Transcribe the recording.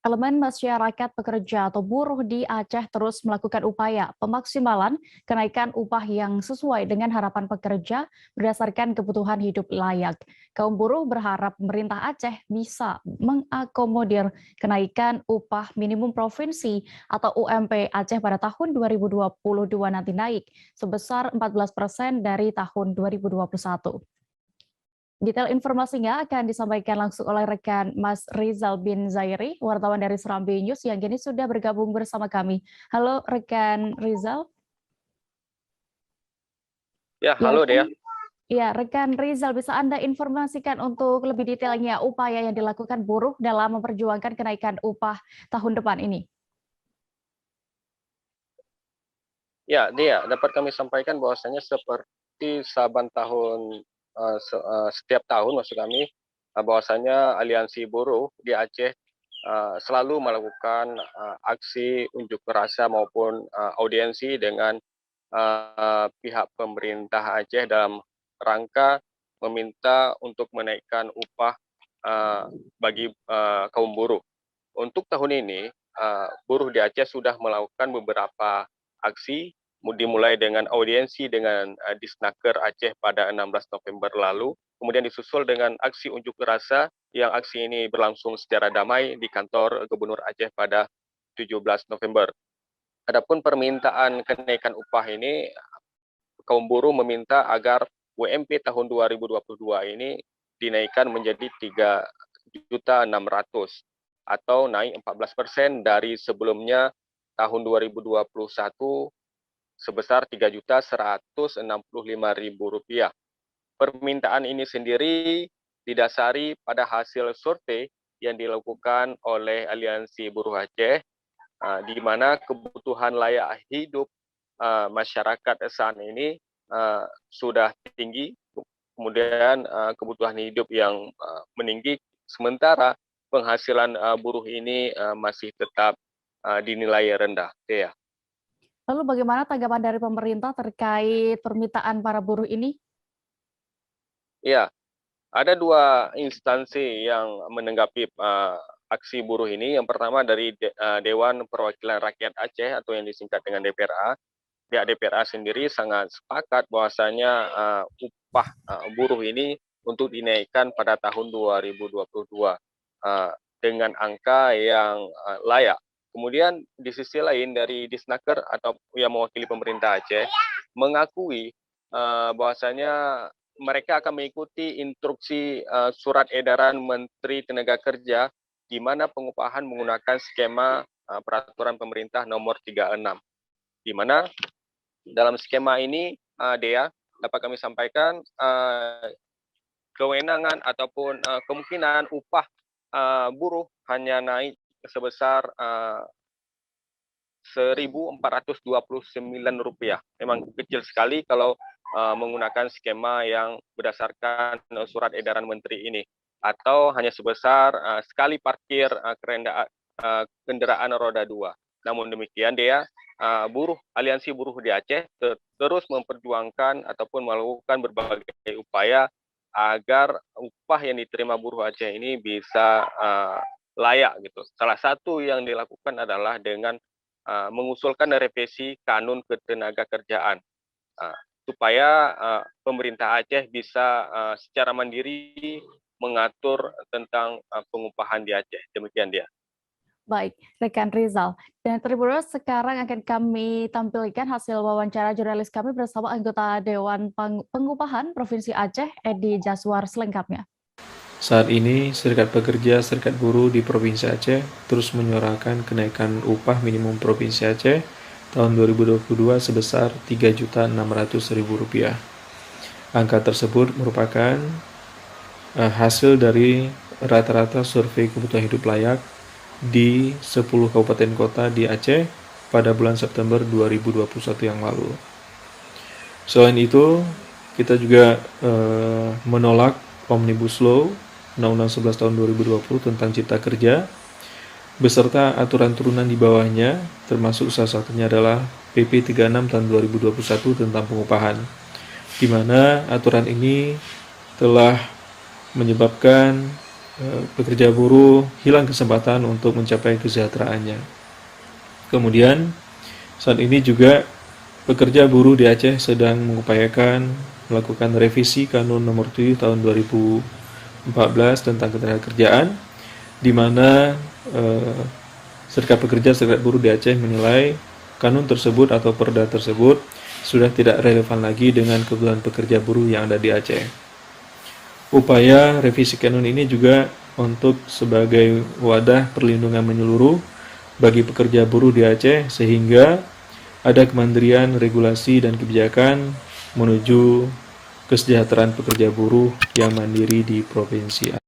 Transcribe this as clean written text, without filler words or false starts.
Elemen masyarakat pekerja atau buruh di Aceh terus melakukan upaya pemaksimalan kenaikan upah yang sesuai dengan harapan pekerja berdasarkan kebutuhan hidup layak. Kaum buruh berharap pemerintah Aceh bisa mengakomodir kenaikan upah minimum provinsi atau UMP Aceh pada tahun 2022 nanti naik sebesar 14% dari tahun 2021. Detail informasinya akan disampaikan langsung oleh rekan Mas Rizal bin Zairi, wartawan dari Serambi News yang kini sudah bergabung bersama kami. Halo rekan Rizal. Ya, Ya, halo Dea. rekan Rizal, bisa Anda informasikan untuk lebih detailnya upaya yang dilakukan buruh dalam memperjuangkan kenaikan upah tahun depan ini? Ya, Dea, dapat kami sampaikan bahwasanya seperti saban tahun setiap tahun maksud kami bahwasanya aliansi buruh di Aceh selalu melakukan aksi unjuk rasa maupun audiensi dengan pihak pemerintah Aceh dalam rangka meminta untuk menaikkan upah bagi kaum buruh. Untuk tahun ini, buruh di Aceh sudah melakukan beberapa aksi, dimulai dengan audiensi dengan Disnaker Aceh pada 16 November lalu, kemudian disusul dengan aksi unjuk rasa yang aksi ini berlangsung secara damai di kantor Gubernur Aceh pada 17 November. Adapun permintaan kenaikan upah ini, kaum buruh meminta agar UMP tahun 2022 ini dinaikkan menjadi 3.600.000 atau naik 14% dari sebelumnya tahun 2021 sebesar Rp3.165.000. Permintaan ini sendiri didasari pada hasil survei yang dilakukan oleh Aliansi Buruh Aceh, di mana kebutuhan layak hidup masyarakat saat ini sudah tinggi, kemudian kebutuhan hidup yang meninggi, sementara penghasilan buruh ini masih tetap dinilai rendah. Ya. Lalu bagaimana tanggapan dari pemerintah terkait permintaan para buruh ini? Ya, ada dua instansi yang menanggapi aksi buruh ini. Yang pertama dari Dewan Perwakilan Rakyat Aceh atau yang disingkat dengan DPRA. Pihak DPRA sendiri sangat sepakat bahwasanya upah buruh ini untuk dinaikkan pada tahun 2022 dengan angka yang layak. Kemudian di sisi lain dari Disnaker atau yang mewakili pemerintah Aceh mengakui bahwasanya mereka akan mengikuti instruksi surat edaran Menteri Tenaga Kerja di mana pengupahan menggunakan skema peraturan pemerintah nomor 36, di mana dalam skema ini, Dea, dapat kami sampaikan kewenangan ataupun kemungkinan upah buruh hanya naik sebesar Rp1.429. Memang kecil sekali kalau menggunakan skema yang berdasarkan surat edaran menteri ini, atau hanya sebesar sekali parkir kendaraan roda 2. Namun demikian, Dea, aliansi buruh di Aceh terus memperjuangkan ataupun melakukan berbagai upaya agar upah yang diterima buruh Aceh ini bisa layak gitu. Salah satu yang dilakukan adalah dengan mengusulkan revisi kanun ketenagakerjaan supaya pemerintah Aceh bisa secara mandiri mengatur tentang pengupahan di Aceh. Demikian dia. Baik, rekan Rizal. Dan terus sekarang akan kami tampilkan hasil wawancara jurnalis kami bersama anggota Dewan Pengupahan Provinsi Aceh, Edi Jaswar, selengkapnya. Saat ini, Serikat Pekerja Serikat Buruh di Provinsi Aceh terus menyuarakan kenaikan upah minimum Provinsi Aceh tahun 2022 sebesar Rp3.600.000. Angka tersebut merupakan hasil dari rata-rata survei kebutuhan hidup layak di 10 kabupaten kota di Aceh pada bulan September 2021 yang lalu. Selain itu, kita juga menolak Omnibus Law Undang-Undang 11 tahun 2020 tentang Cipta Kerja beserta aturan turunan di bawahnya, termasuk salah satunya adalah PP 36 tahun 2021 tentang pengupahan, di mana aturan ini telah menyebabkan pekerja buruh hilang kesempatan untuk mencapai kesejahteraannya. Kemudian saat ini juga pekerja buruh di Aceh sedang mengupayakan melakukan revisi Kanun Nomor 7 Tahun 2014 tentang ketenagakerjaan, di mana Serikat Pekerja Serikat Buruh di Aceh menilai kanun tersebut atau perda tersebut sudah tidak relevan lagi dengan kebutuhan pekerja buruh yang ada di Aceh. Upaya revisi kanun ini juga untuk sebagai wadah perlindungan menyeluruh bagi pekerja buruh di Aceh, sehingga ada kemandirian regulasi dan kebijakan menuju kesejahteraan pekerja buruh yang mandiri di Provinsi Aceh.